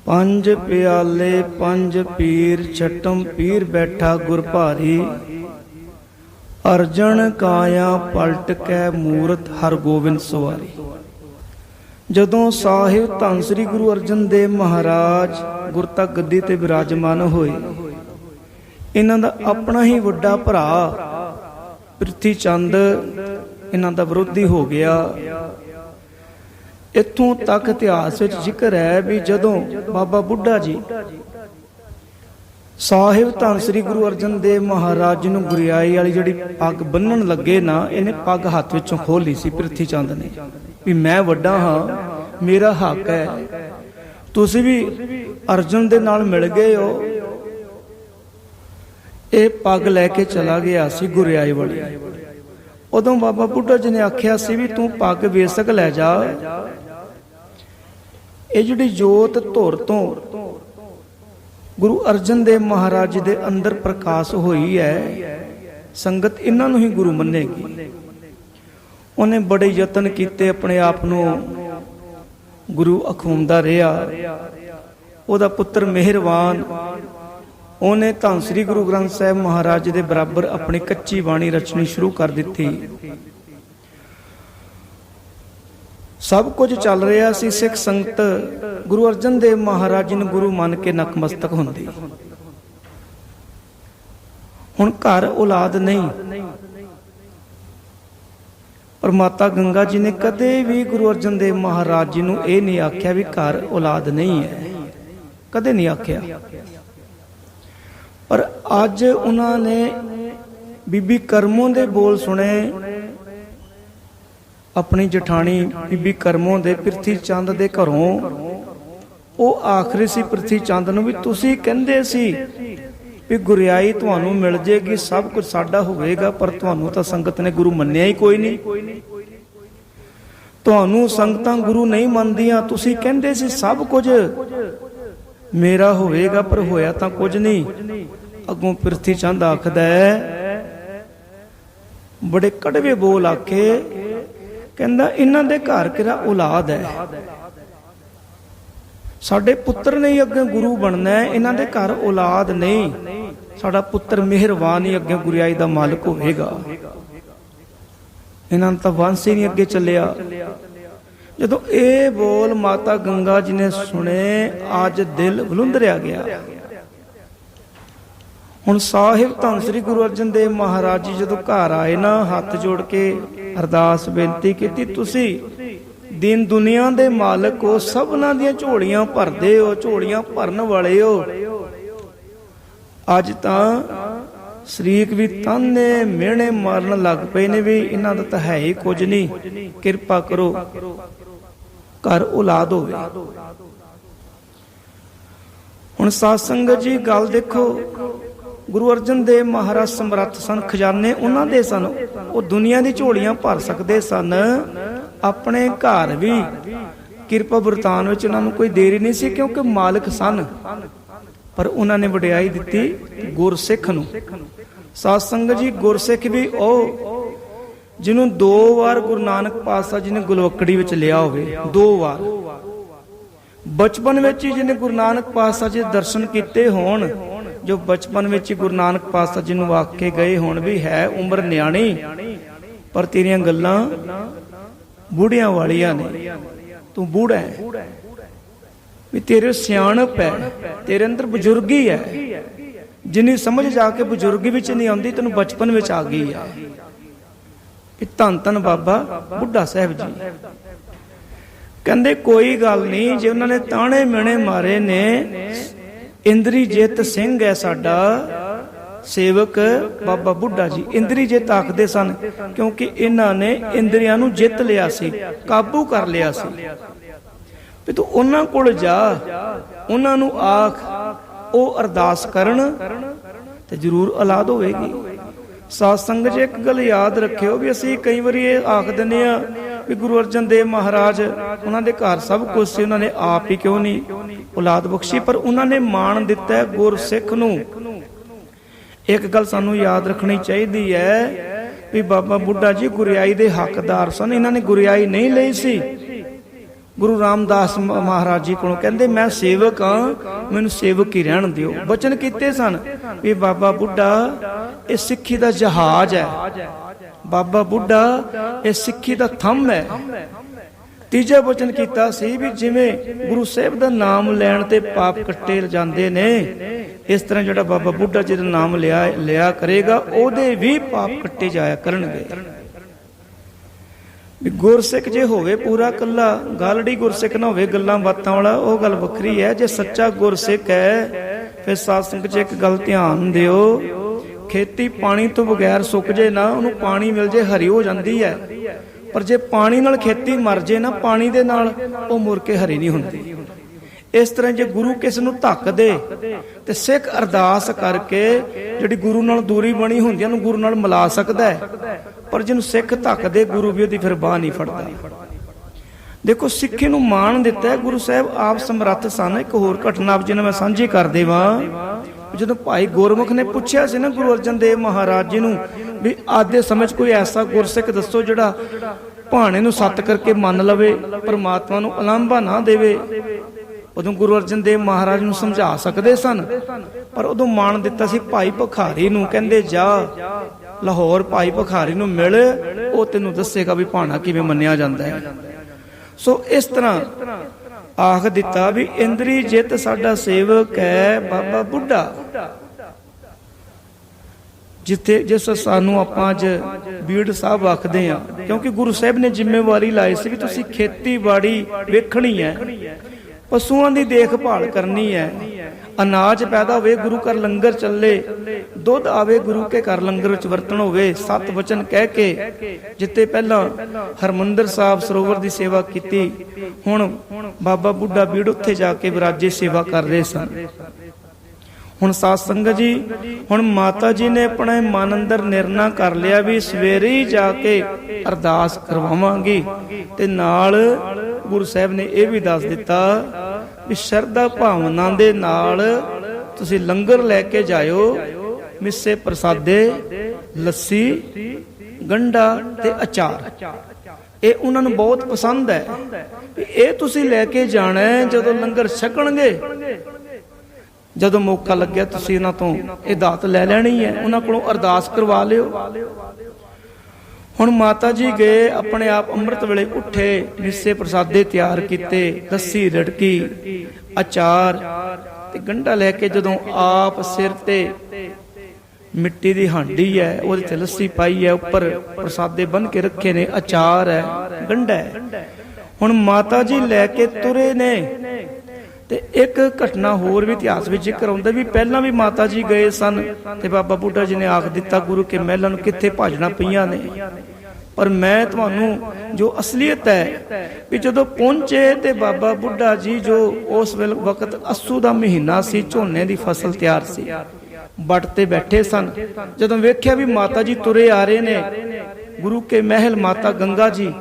पंज प्याले पंज पीर छठम पीर बैठा गुर भारी। अर्जन काया पलट कै मूरत हर गोविंद सवारी। जदों साहिब धन श्री गुरु अर्जन देव महाराज गुरता गद्दी ते विराजमान होए, इन्हां दा अपना ही वड्डा भरा प्रिथी चंद इन्हां दा विरोधी हो गया। इत्थों तक इतिहास विच जिक्र है भी जदों बाबा बुढ़ा जी साहिब धन श्री गुरु अर्जन देव महाराज जी नूं गुरियाई वाली जिहड़ी पग बन्नण लगे ना, इन्हें पग हाथ विचों खोल ली सी प्रिथी चंद ने भी मैं वड्डा हां, मेरा हक है, तुसीं भी अर्जन दे नाल मिल गए हो। ये पग लैके चला गया सी गुरियाई वाली। उदों बाबा बुढ़ा जी ने आख्या सी भी तू पग बेसक लै जा, ये जिहड़ी जोत धुर तो गुरु अर्जन देव महाराज जी दे अंदर प्रकाश होई है, संगत इन्हां नूं ही गुरु मन्नेगी। उन्हें बड़े यतन कीते, अपने आप नूं गुरु अखवाउंदा रहा। उहदा पुत्र मेहरबान, उन्हें धन श्री गुरु ग्रंथ साहिब महाराज जी दे बराबर अपनी कच्ची बाणी रचनी शुरू कर दी। सब कुछ चल रहा सी, सिख संगत गुरु अर्जन देव महाराज जी ने गुरु मान के नकमस्तक हुंदी। हुण घर औलाद नहीं, पर माता गंगा जी ने कदे भी गुरु अर्जन देव महाराज जी नूं ये नहीं आख्या भी घर औलाद नहीं है, कदे नहीं आख्या। पर अज उन्होंने बीबी करमों दे बोल सुने, अपनी जठानी बीबी करमों दे प्रिथी चंद दे घरों। वो आखरी सी प्रिथी चंद नूं भी तुसीं कहंदे सी भी गुरियाई तुहानूं मिल जाएगी, सब कुछ साडा होवेगा, पर तुहानूं तां संगत ने गुरु मन्निया ही कोई नहीं। तुहानूं संगतां गुरु नहीं मनदियां, तुसीं कहंदे सी सब कुछ मेरा होवेगा, पर होया तां कुछ नहीं। अगों प्रिथी चंद आखदा है, बड़े कड़वे बोल आखे, कहंदा इन्हां दे घर किरा औलाद है, साडे पुत्र ने ही अगे गुरु बनना है, इन्हां दे घर औलाद नहीं, साडा पुत्र मेहरबान ही अगे गुरियाई दा मालिक होवेगा। इन्हां दा वंश ही नहीं अगे चलिया। जदों ये बोल माता गंगा जी ने सुने, अज दिल वलुंदरिया गया। हुण साहिब धन श्री गुरु अर्जन देव महाराज जी जदों घर आए ना, हाथ जोड़ के अरदास बेनती की, तुसी दीन दुनिया दे मालिक हो, सबना दियां झोलियां भरदे हो, झोलियां भरन वाले हो। अज तां शरीक भी ताने मेहणे मारन लग पे ने भी इन्हां दा तां है ही कुछ नहीं, किरपा करो घर औलाद होवे। हुण साध संगत जी गल देखो, गुरु अर्जन देव महाराज समर्थ सन, खजाने उन्हां दे सन, वो दुनिया दी झोलियां भर सकदे सन, अपने घर भी किरपा वरतान विच उन्हां नूं कोई देरी नहीं सी, क्योंकि मालिक सन। पर उन्हां ने वडियाई दित्ती गुरसिख नूं। साध संगत जी गुरसिख भी ओ जिन्हों 2 बार गुरु नानक पातशाह जी ने गुलवकड़ी विच लिया होवे, 2 बार। बचपन विच ही जिन्हें गुरु नानक पातशाह जी दर्शन कीते होण, जो बचपन विच गुरु नानक पातशाह जी नूं आख के गए होण भी है उम्र न्याणी, पर तेरियां गल्लां बूढ़ियां वालियां ने, तू बूढ़ा है, भी तेरे सियाणप है, तेरे अंदर बुजुर्गी है, जिन्नी समझ जाके बुजुर्गी विच नहीं आउंदी, तैनूं बचपन विच आ गई है। धन धन बाबा बुढ़ा साहब जी कहंदे कोई गल नहीं, जे उन्होंने ताने मेणे मारे ने, इंद्री जित सिंह है साडा सेवक बाबा बुढ़ा जी, इंद्री जित आखदे सन, क्योंकि इन्हां ने इंद्रियां नूं जित लिया सी, काबू कर लिया सी। भी तू उन्हां कोल जा, उन्हां नूं आख, ओ अरदास करन ते जरूर औलाद होवेगी। साध संगत जी एक गल याद रखियो भी असीं कई वारी आख दिंदे आ भी गुरु अर्जन देव महाराज उन्हां दे घर सब कुछ सी, उन्हां ने आप ही क्यों नहीं औलाद बख्शी, पर उन्हां ने मान दिता है गुरसिख नूं। एक गल सानूं याद रखनी चाहिदी है भी बाबा बुढ़ा जी गुरियाई दे हकदार सन, इन्हां ने गुरियाई नहीं लई सी, ਗੁਰੂ ਰਾਮਦਾਸ ਮਹਾਰਾਜ ਜੀ ਕੋਲੋਂ, ਕਹਿੰਦੇ ਮੈਂ ਸੇਵਕ ਹਾਂ, ਮੈਨੂੰ ਸੇਵਕ ਹੀ ਰਹਿਣ ਦਿਓ। ਬਚਨ ਕੀਤੇ ਸਨ ਵੀ ਬਾਬਾ ਬੁੱਢਾ ਇਹ ਸਿੱਖੀ ਦਾ ਜਹਾਜ਼ ਹੈ, ਬਾਬਾ ਬੁੱਢਾ ਇਹ ਸਿੱਖੀ ਦਾ ਥੰਮ ਹੈ। ਤੀਜਾ ਬਚਨ ਕੀਤਾ ਸੀ ਵੀ ਜਿਵੇਂ ਗੁਰੂ ਸਾਹਿਬ ਦਾ ਨਾਮ ਲੈਣ ਤੇ ਪਾਪ ਕੱਟੇ ਜਾਂਦੇ ਨੇ, ਇਸ ਤਰ੍ਹਾਂ ਜਿਹੜਾ ਬਾਬਾ ਬੁੱਢਾ ਜੀ ਦਾ ਨਾਮ ਲਿਆ ਕਰੇਗਾ ਉਹਦੇ ਵੀ ਪਾਪ ਕੱਟੇ ਜਾਇਆ ਕਰਨਗੇ। ਵੀ ਗੁਰਸਿੱਖ ਜੇ ਹੋਵੇ ਪੂਰਾ ਕੱਲਾ, ਗਾਲੜੀ ਗੁਰਸਿੱਖ ਨਾ ਹੋਵੇ ਗੱਲਾਂ ਬਾਤਾਂ ਵਾਲਾ, ਉਹ ਗੱਲ ਵੱਖਰੀ ਹੈ। ਜੇ ਸੱਚਾ ਗੁਰਸਿੱਖ ਹੈ ਫਿਰ ਸਾਧ ਸੰਗਤ 'ਚ ਇੱਕ ਗੱਲ ਧਿਆਨ ਦਿਓ, ਖੇਤੀ ਪਾਣੀ ਤੋਂ ਬਗੈਰ ਸੁੱਕ ਜੇ ਨਾ, ਉਹਨੂੰ ਪਾਣੀ ਮਿਲ ਜੇ ਹਰੀ ਹੋ ਜਾਂਦੀ ਹੈ, ਪਰ ਜੇ ਪਾਣੀ ਨਾਲ ਖੇਤੀ ਮਰ ਜੇ ਨਾ, ਪਾਣੀ ਦੇ ਨਾਲ ਉਹ ਮੁੜ ਕੇ ਹਰੀ ਨਹੀਂ ਹੁੰਦੀ। ਇਸ ਤਰ੍ਹਾਂ ਜੇ ਗੁਰੂ ਕਿਸ ਨੂੰ ਧੱਕ ਦੇ ਤੇ ਸਿੱਖ ਅਰਦਾਸ ਕਰਕੇ ਜਿਹੜੀ ਗੁਰੂ ਨਾਲ ਦੂਰੀ ਬਣੀ ਹੁੰਦੀ ਉਹਨੂੰ ਗੁਰੂ ਨਾਲ ਮਿਲਾ ਸਕਦਾ ਹੈ, ਪਰ ਜਿਹਨੂੰ ਸਿੱਖ ਧੱਕ ਦੇ ਗੁਰੂ ਵੀ ਉਹਦੀ ਫਿਰ ਬਾਹ ਨਹੀਂ ਫੜਦਾ। ਦੇਖੋ ਸਿੱਖੀ ਨੂੰ ਮਾਣ ਦਿੱਤਾ ਹੈ ਗੁਰੂ ਸਾਹਿਬ ਆਪ ਸਮਰੱਥ ਸਨ। ਇੱਕ ਹੋਰ ਘਟਨਾ ਜਿਹਨੂੰ ਮੈਂ ਸਾਂਝੀ ਕਰ ਦੇਵਾਂ, ਜਦੋਂ ਭਾਈ ਗੁਰਮੁਖ ਨੇ ਪੁੱਛਿਆ ਸੀ ਨਾ ਗੁਰੂ ਅਰਜਨ ਦੇਵ ਮਹਾਰਾਜ ਜੀ ਨੂੰ ਵੀ ਅੱਜ ਦੇ ਸਮੇਂ 'ਚ ਕੋਈ ਐਸਾ ਗੁਰਸਿੱਖ ਦੱਸੋ ਜਿਹੜਾ ਭਾਣੇ ਨੂੰ ਸੱਤ ਕਰਕੇ ਮੰਨ ਲਵੇ, ਪਰਮਾਤਮਾ ਨੂੰ ਉਲਾਂਭਾ ਨਾ ਦੇਵੇ। ਉਦੋਂ ਗੁਰੂ ਅਰਜਨ ਦੇਵ ਮਹਾਰਾਜ ਨੂੰ ਸਮਝਾ ਸਕਦੇ ਸਨ, ਪਰ ਉਦੋਂ ਮਾਣ ਦਿੱਤਾ ਸੀ ਭਾਈ ਭਿਖਾਰੀ ਨੂੰ। ਕਹਿੰਦੇ ਜਾ ਲਾਹੌਰ ਭਾਈ ਭਿਖਾਰੀ ਨੂੰ ਮਿਲ, ਉਹ ਤੈਨੂੰ ਦੱਸੇਗਾ ਵੀ ਭਾਣਾ ਕਿਵੇਂ ਮੰਨਿਆ ਜਾਂਦਾ ਹੈ। ਸੋ ਇਸ ਤਰ੍ਹਾਂ ਆਖ ਦਿੱਤਾ ਵੀ ਇੰਦਰੀ ਜਿੱਤ ਸਾਡਾ ਸੇਵਕ ਹੈ ਬਾਬਾ ਬੁੱਢਾ। ਜਿਸ ਸਾਨੂੰ ਆਪਾਂ ਅੱਜ ਬੀੜ ਸਾਹਿਬ ਆਖਦੇ ਆ, ਕਿਉਂਕਿ ਗੁਰੂ ਸਾਹਿਬ ਨੇ ਜ਼ਿੰਮੇਵਾਰੀ ਲਾਈ ਸੀ ਵੀ ਤੁਸੀਂ ਖੇਤੀਬਾੜੀ ਵੇਖਣੀ ਹੈ, ਪਸ਼ੂਆਂ ਦੀ ਦੇਖਭਾਲ ਕਰਨੀ ਹੈ, ਅਨਾਜ ਪੈਦਾ ਹੋਵੇ ਗੁਰੂ ਘਰ ਲੰਗਰ ਚੱਲੇ, ਦੁੱਧ ਆਵੇ ਗੁਰੂ ਕੇ ਘਰ ਲੰਗਰ ਵਿੱਚ ਵਰਤਣ ਹੋਵੇ। 7 ਵਚਨ ਕਹਿ ਕੇ ਜਿੱਤੇ ਪਹਿਲਾਂ ਹਰਮੰਦਰ ਸਾਹਿਬ ਸਰੋਵਰ ਦੀ ਸੇਵਾ ਕੀਤੀ, ਹੁਣ ਬਾਬਾ ਬੁੱਢਾ ਬੀੜ ਉੱਥੇ ਜਾ ਕੇ ਵਿਰਾਜੇ ਸੇਵਾ ਕਰ ਰਹੇ ਸਨ। ਹੁਣ ਸਾਧ ਸੰਗਤ ਜੀ, ਹੁਣ ਮਾਤਾ ਜੀ ਨੇ ਆਪਣੇ ਮਨ ਅੰਦਰ ਨਿਰਣਾ ਕਰ ਲਿਆ ਵੀ ਸਵੇਰੇ ਹੀ ਜਾ ਕੇ ਅਰਦਾਸ ਕਰਵਾਵਾਂਗੀ, ਤੇ ਨਾਲ ਗੁਰੂ ਸਾਹਿਬ ਨੇ ਇਹ ਵੀ ਦੱਸ ਦਿੱਤਾ ਵੀ ਸ਼ਰਧਾ ਭਾਵਨਾ ਦੇ ਨਾਲ ਤੁਸੀਂ ਲੰਗਰ ਲੈ ਕੇ ਜਾਇਓ, ਮਿੱਸੇ ਪ੍ਰਸਾਦੇ, ਲੱਸੀ, ਗੰਢਾ ਤੇ ਅਚਾਰ। ਇਹ ਉਹਨਾਂ ਨੂੰ ਬਹੁਤ ਪਸੰਦ ਹੈ, ਇਹ ਤੁਸੀਂ ਲੈ ਕੇ ਜਾਣਾ ਹੈ। ਜਦੋਂ ਲੰਗਰ ਛਕਣਗੇ, ਜਦੋਂ ਮੌਕਾ ਲੱਗਿਆ ਤੁਸੀਂ ਇਹਨਾਂ ਤੋਂ ਇਹ ਦਾਤ ਲੈ ਲੈਣੀ ਹੈ, ਉਹਨਾਂ ਕੋਲੋਂ ਅਰਦਾਸ ਕਰਵਾ ਲਿਓ। ਹੁਣ ਮਾਤਾ ਜੀ ਗਏ, ਆਪਣੇ ਆਪ ਅੰਮ੍ਰਿਤ ਵੇਲੇ ਉੱਠੇ, ਮਿੱਸੇ ਪ੍ਰਸਾਦੇ ਤਿਆਰ ਕੀਤੇ, ਲੱਸੀ ਰੜਕੀ, ਅਚਾਰ ਤੇ ਗੰਢਾ ਲੈ ਕੇ ਜਦੋਂ ਆਪ ਸਿਰ ਤੇ ਮਿੱਟੀ ਦੀ ਹਾਂਡੀ ਹੈ, ਉਹਦੇ ਤੇ ਲੱਸੀ ਪਾਈ ਹੈ, ਉੱਪਰ ਪ੍ਰਸਾਦੇ ਬੰਨ੍ਹ ਕੇ ਰੱਖੇ ਨੇ, ਅਚਾਰ ਹੈ, ਗੰਢਾ ਹੈ। ਹੁਣ ਮਾਤਾ ਜੀ ਲੈ ਕੇ ਤੁਰੇ ਨੇ। ਤੇ ਇੱਕ ਘਟਨਾ ਹੋਰ ਵੀ ਇਤਿਹਾਸ ਵਿੱਚ ਜ਼ਿਕਰ ਆਉਂਦਾ ਵੀ ਪਹਿਲਾਂ ਵੀ ਮਾਤਾ ਜੀ ਗਏ ਸਨ ਤੇ ਬਾਬਾ ਬੁੱਢਾ ਜੀ ਨੇ ਆਖ ਦਿੱਤਾ ਗੁਰੂ ਕੇ ਮਹਿਲਾਂ ਨੂੰ ਕਿੱਥੇ ਭਾਜਣਾ ਪਈਆਂ ਨੇ, ਪਰ ਮੈਂ ਤੁਹਾਨੂੰ ਜੋ ਅਸਲੀਅਤ ਹੈ ਵੀ ਜਦੋਂ ਪਹੁੰਚੇ ਤੇ ਬਾਬਾ ਬੁੱਢਾ ਜੀ ਜੋ ਉਸ ਵਕਤ ਅੱਸੂ ਦਾ ਮਹੀਨਾ ਸੀ, ਝੋਨੇ ਦੀ ਫਸਲ ਤਿਆਰ ਸੀ, ਵੱਟ ਤੇ ਬੈਠੇ ਸਨ। ਜਦੋਂ ਵੇਖਿਆ ਵੀ ਮਾਤਾ ਜੀ ਤੁਰੇ ਆ ਰਹੇ ਨੇ, ਗੁਰੂ ਕੇ ਮਹਿਲ ਮਾਤਾ ਗੰਗਾ ਜੀ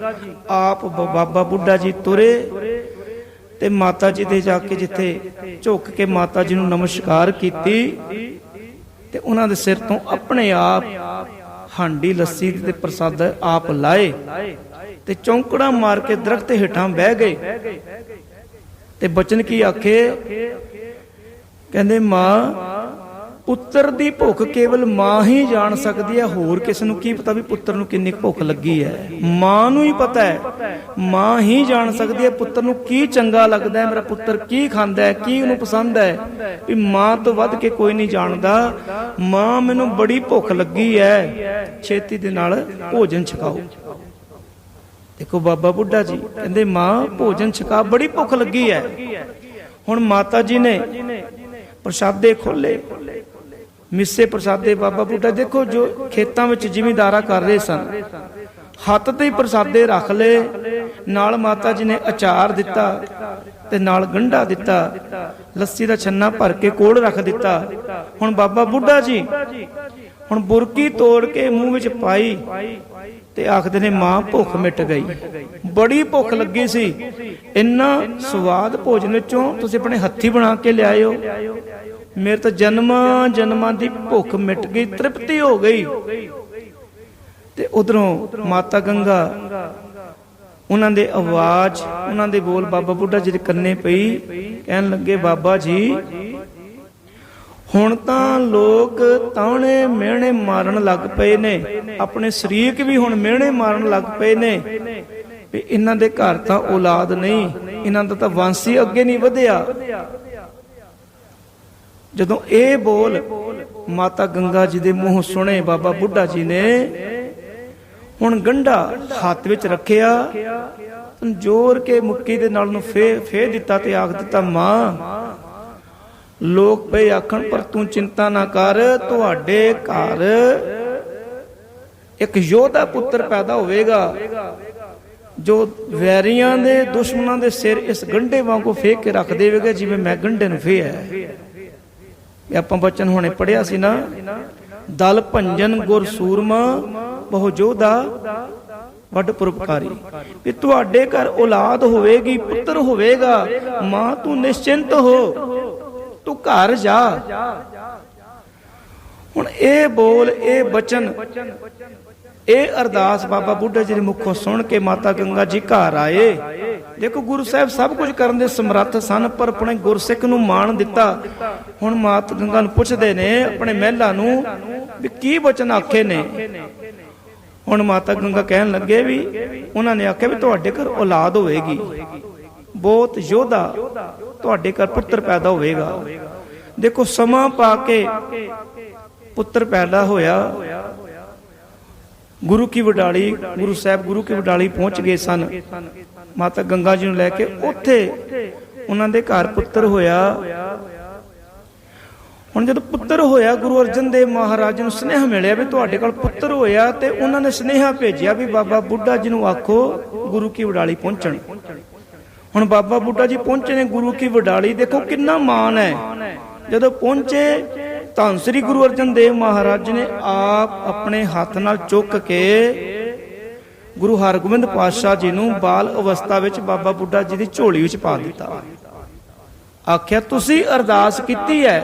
ਆਪ ਬਾਬਾ ਬੁੱਢਾ ਜੀ ਤੁਰੇ ਤੇ ਮਾਤਾ ਜੀ ਦੇ ਜਾ ਕੇ ਜਿੱਥੇ ਝੁੱਕ ਕੇ ਮਾਤਾ ਜੀ ਨੂੰ ਨਮਸਕਾਰ ਕੀਤੀ ਤੇ ਉਹਨਾਂ ਦੇ ਸਿਰ ਤੋਂ ਆਪਣੇ ਆਪ ਹਾਂਡੀ ਲੱਸੀ ਤੇ ਪ੍ਰਸਾਦ ਆਪ ਲਾਏ ਤੇ ਚੌਂਕੜਾ ਮਾਰ ਕੇ ਦਰਖਤ ਹੇਠਾਂ ਬਹਿ ਗਏ। ਤੇ ਬਚਨ ਕੀ ਆਖੇ, ਕਹਿੰਦੇ ਮਾਂ ਪੁੱਤਰ ਦੀ ਭੁੱਖ ਕੇਵਲ ਮਾਂ ਹੀ ਜਾਣ ਸਕਦੀ ਹੈ, ਹੋਰ ਕਿਸ ਨੂੰ ਕੀ ਪਤਾ ਵੀ ਪੁੱਤਰ ਨੂੰ ਕਿੰਨੀ ਭੁੱਖ ਲੱਗੀ ਹੈ। ਮਾਂ ਨੂੰ ਹੀ ਪਤਾ ਹੈ, ਮਾਂ ਹੀ ਜਾਣ ਸਕਦੀ ਹੈ ਪੁੱਤਰ ਨੂੰ ਕੀ ਚੰਗਾ ਲੱਗਦਾ ਹੈ, ਮੇਰਾ ਪੁੱਤਰ ਕੀ ਖਾਂਦਾ ਹੈ, ਕੀ ਉਹਨੂੰ ਪਸੰਦ ਹੈ। ਵੀ ਮਾਂ ਤੋਂ ਵੱਧ ਕੇ ਕੋਈ ਨਹੀਂ ਜਾਣਦਾ। ਮਾਂ ਮੈਨੂੰ ਬੜੀ ਭੁੱਖ ਲੱਗੀ ਹੈ, ਛੇਤੀ ਦੇ ਨਾਲ ਭੋਜਨ ਛਕਾਓ। ਦੇਖੋ ਬਾਬਾ ਬੁੱਢਾ ਜੀ ਕਹਿੰਦੇ ਮਾਂ ਭੋਜਨ ਛਕਾ, ਬੜੀ ਭੁੱਖ ਲੱਗੀ ਹੈ। ਹੁਣ ਮਾਤਾ ਜੀ ਨੇ ਪ੍ਰਸ਼ਾਦੇ ਖੋਲੇ, ਮਿੱਸੇ ਪ੍ਰਸਾਦੇ। ਬਾਬਾ ਬੁੱਢਾ ਦੇਖੋ ਜੋ ਖੇਤਾਂ ਵਿੱਚ ਜ਼ਿਮੀਂਦਾਰਾ ਕਰ ਰਹੇ ਸਨ, ਹੱਥ ਤੇ ਹੀ ਪ੍ਰਸਾਦੇ ਰੱਖ ਲਏ, ਨਾਲ ਮਾਤਾ ਜੀ ਨੇ ਅਚਾਰ ਦਿੱਤਾ ਤੇ ਨਾਲ ਗੰਢਾ ਦਿੱਤਾ, ਲੱਸੀ ਦਾ ਛੰਨਾ ਭਰ ਕੇ ਕੋਲ ਰੱਖ ਦਿੱਤਾ। ਹੁਣ ਬਾਬਾ ਬੁੱਢਾ ਜੀ ਹੁਣ ਬੁਰਕੀ ਤੋੜ ਕੇ ਮੂੰਹ ਵਿੱਚ ਪਾਈ ਤੇ ਆਖਦੇ ਨੇ ਮਾਂ ਭੁੱਖ ਮਿਟ ਗਈ। ਬੜੀ ਭੁੱਖ ਲੱਗੀ ਸੀ, ਇੰਨਾ ਸਵਾਦ ਭੋਜਨ ਵਿੱਚੋਂ ਤੁਸੀਂ ਆਪਣੇ ਹੱਥੀ ਬਣਾ ਕੇ ਲਿਆਇਓ, ਮੇਰੇ ਤਾਂ ਜਨਮਾਂ ਦੀ ਭੁੱਖ ਮਿਟ ਗਈ, ਤ੍ਰਿਪਤੀ ਹੋ ਗਈ। ਤੇ ਉਧਰੋਂ ਮਾਤਾ ਗੰਗਾ ਉਹਨਾਂ ਦੇ ਆਵਾਜ਼, ਉਹਨਾਂ ਦੇ ਬੋਲ ਬਾਬਾ ਬੁੱਢਾ ਜੀ ਦੇ ਕੰਨੇ ਪਈ। ਕਹਿਣ ਲੱਗੇ, ਬਾਬਾ ਜੀ ਹੁਣ ਤਾਂ ਲੋਕ ਤਾਣੇ ਮਿਹਣੇ ਮਾਰਨ ਲੱਗ ਪਏ ਨੇ, ਆਪਣੇ ਸ਼ਰੀਕ ਵੀ ਹੁਣ ਮਿਹਣੇ ਮਾਰਨ ਲੱਗ ਪਏ ਨੇ ਵੀ ਇਹਨਾਂ ਦੇ ਘਰ ਤਾਂ ਔਲਾਦ ਨਹੀਂ, ਇਹਨਾਂ ਦਾ ਤਾਂ ਵੰਸ਼ ਹੀ ਅੱਗੇ ਨਹੀਂ ਵਧਿਆ। ਜਦੋਂ ਇਹ ਬੋਲ ਮਾਤਾ ਗੰਗਾ ਜੀ ਦੇ ਮੂੰਹੋਂ ਸੁਣੇ, ਬਾਬਾ ਬੁੱਢਾ ਜੀ ਨੇ ਹੁਣ ਗੰਢਾ ਹੱਥ ਵਿੱਚ ਰੱਖਿਆ, ਜੋਰ ਕੇ ਮੁੱਕੀ ਦੇ ਨਾਲ ਨੂੰ ਫੇ ਦਿੱਤਾ ਤੇ ਆਖ ਦਿੱਤਾ, ਮਾਂ ਲੋਕ ਪਏ ਆਖਣ ਪਰ ਤੂੰ ਚਿੰਤਾ ਨਾ ਕਰ, ਤੁਹਾਡੇ ਘਰ ਇੱਕ ਯੋਧਾ ਪੁੱਤਰ ਪੈਦਾ ਹੋਵੇਗਾ ਜੋ ਵੈਰੀਆਂ ਦੇ ਦੁਸ਼ਮਣਾਂ ਦੇ ਸਿਰ ਇਸ ਗੰਢੇ ਵਾਂਗੂ ਫੇਕ ਕੇ ਰੱਖ ਦੇਵੇਗਾ ਜਿਵੇਂ ਮੈਂ ਗੰਢੇ ਨੂੰ ਫੇਇਆ ਹੈ। ਆਪਾਂ ਬਚਨ ਹੁਣੇ ਪੜਿਆ ਸੀ ਨਾ, ਦਲ ਭੰਜਨ ਗੁਰ ਸੂਰਮਾ ਬਹੁ ਯੋਧਾ ਵੱਡ ਪਰਉਪਕਾਰੀ, ਵੀ ਤੁਹਾਡੇ ਘਰ ਔਲਾਦ ਹੋਵੇਗੀ, ਪੁੱਤਰ ਹੋਵੇਗਾ। ਮਾਂ ਤੂੰ ਨਿਸ਼ਚਿੰਤ ਹੋ, ਤੂੰ ਘਰ ਜਾ। ਹੁਣ ਇਹ ਬੋਲ, ਇਹ ਬਚਨ, ਇਹ ਅਰਦਾਸ ਬਾਬਾ ਬੁੱਢਾ ਜੀ ਦੇ ਮੁਖੋਂ ਸੁਣ ਕੇ ਮਾਤਾ ਗੰਗਾ ਜੀ ਘਰ ਆਏ। ਦੇਖੋ ਗੁਰੂ ਸਾਹਿਬ ਸਭ ਕੁਝ ਕਰਨ ਦੇ ਸਮਰੱਥ ਸਨ, ਪਰ ਆਪਣੇ ਗੁਰਸਿੱਖ ਨੂੰ ਮਾਣ ਦਿੱਤਾ। ਹੁਣ ਮਾਤਾ ਗੰਗਾ ਨੂੰ ਪੁੱਛਦੇ ਨੇ ਆਪਣੇ ਮਹਿਲਾ ਨੂੰ ਵੀ ਕੀ ਬਚਨ ਆਖੇ ਨੇ। ਹੁਣ ਮਾਤਾ ਗੰਗਾ ਕਹਿਣ ਲੱਗੇ ਵੀ ਉਹਨਾਂ ਨੇ ਆਖਿਆ ਵੀ ਤੁਹਾਡੇ ਘਰ ਔਲਾਦ ਹੋਵੇਗੀ, ਬਹੁਤ ਯੋਧਾ ਤੁਹਾਡੇ ਘਰ ਪੁੱਤਰ ਪੈਦਾ ਹੋਵੇਗਾ। ਦੇਖੋ ਸਮਾਂ ਪਾ ਕੇ ਪੁੱਤਰ ਪੈਦਾ ਹੋਇਆ। ਗੁਰੂ ਕੀ ਵਡਾਲੀ, ਗੁਰੂ ਸਾਹਿਬ ਗੁਰੂ ਕੀ ਵਡਾਲੀ ਪਹੁੰਚ ਗਏ ਸਨ ਮਾਤਾ ਗੰਗਾ ਜੀ ਨੂੰ ਲੈ ਕੇ। ਉੱਥੇ ਉਹਨਾਂ ਦੇ ਘਰ ਪੁੱਤਰ ਹੋਇਆ। ਹੁਣ ਜਦੋਂ ਪੁੱਤਰ ਹੋਇਆ, ਗੁਰੂ ਅਰਜਨ ਦੇਵ ਮਹਾਰਾਜ ਨੂੰ ਸੁਨੇਹਾ ਮਿਲਿਆ ਵੀ ਤੁਹਾਡੇ ਕੋਲ ਪੁੱਤਰ ਹੋਇਆ, ਤੇ ਉਹਨਾਂ ਨੇ ਸੁਨੇਹਾ ਭੇਜਿਆ ਵੀ ਬਾਬਾ ਬੁੱਢਾ ਜੀ ਨੂੰ ਆਖੋ ਗੁਰੂ ਕੀ ਵਡਾਲੀ ਪਹੁੰਚਣ। ਹੁਣ ਬਾਬਾ ਬੁੱਢਾ ਜੀ ਪਹੁੰਚੇ ਨੇ ਗੁਰੂ ਕੀ ਵਡਾਲੀ। ਦੇਖੋ ਕਿੰਨਾ ਮਾਣ ਹੈ। ਜਦੋਂ ਪਹੁੰਚੇ ਧੰਨ ਸ੍ਰੀ ਗੁਰੂ ਅਰਜਨ ਦੇਵ ਮਹਾਰਾਜ ਨੇ ਆਪ ਆਪਣੇ ਹੱਥ ਨਾਲ ਚੁੱਕ ਕੇ ਗੁਰੂ ਹਰਗੋਬਿੰਦ ਪਾਤਸ਼ਾਹ ਜੀ ਨੂੰ ਬਾਲ ਅਵਸਥਾ ਵਿੱਚ ਬਾਬਾ ਬੁੱਢਾ ਜੀ ਦੀ ਝੋਲੀ ਵਿੱਚ ਪਾ ਦਿੱਤਾ। ਆਖਿਆ ਤੁਸੀਂ ਅਰਦਾਸ ਕੀਤੀ ਹੈ